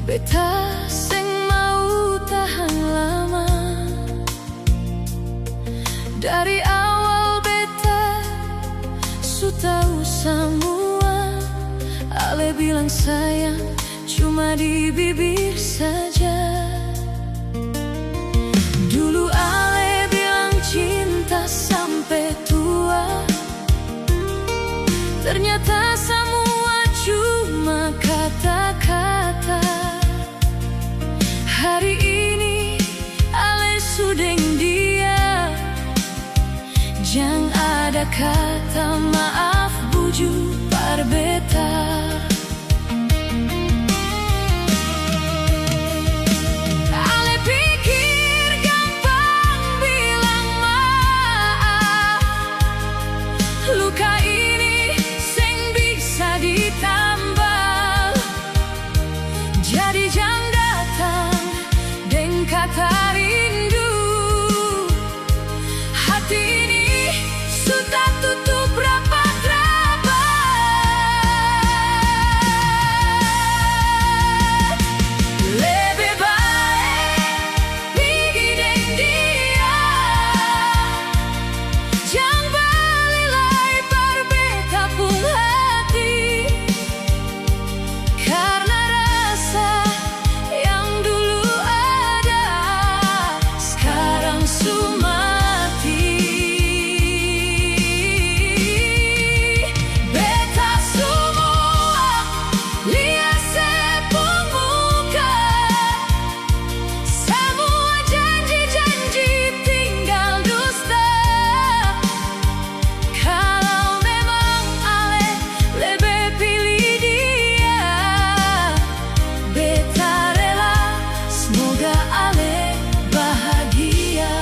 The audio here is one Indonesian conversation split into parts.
Beta sing mau tahan lama. Dari awal beta su tahu semua. Ale bilang sayang cuma di bibir saja. Dulu Ale bilang cinta sampai tua. Ternyata semua cuma kata-kata. Hari ini Ale sudeng dia. Jangan ada kata maaf buju par beta. Ale pikir gampang bilang maaf. Luka ini sing bisa ditambal. Jadi jangan datang deng kata rindu. Hati ini sudah tutup rapat-rapat. Lebih baik pergi deng dia. Jangan balik lagi par beta pun hati. Karena rasa yang dulu ada sekarang su mati. Beta semua lihat sepung muka. Semua janji-janji tinggal dusta. Kalau memang Ale lebih pilih dia, beta rela, semoga Ale bahagia.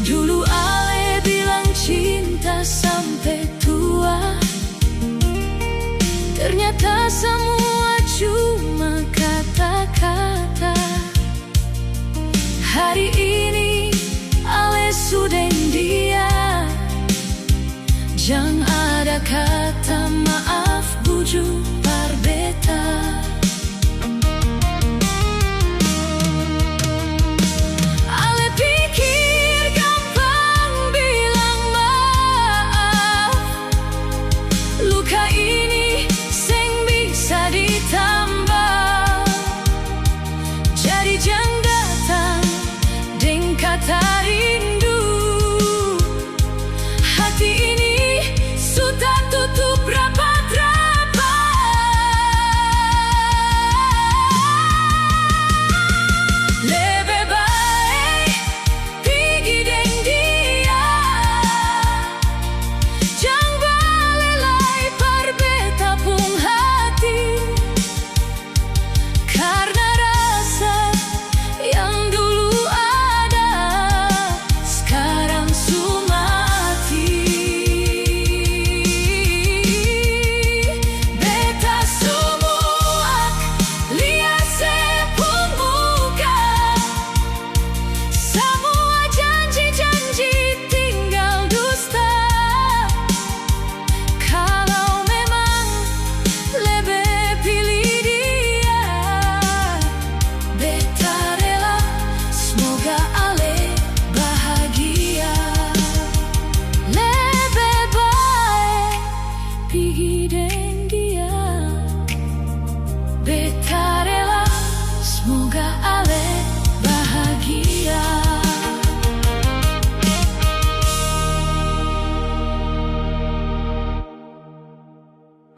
Dulu Ale bilang cinta sampai tua. Ternyata semua cuma kata-kata. Hari ini Ale sudeng dia. Jangan ada kata maaf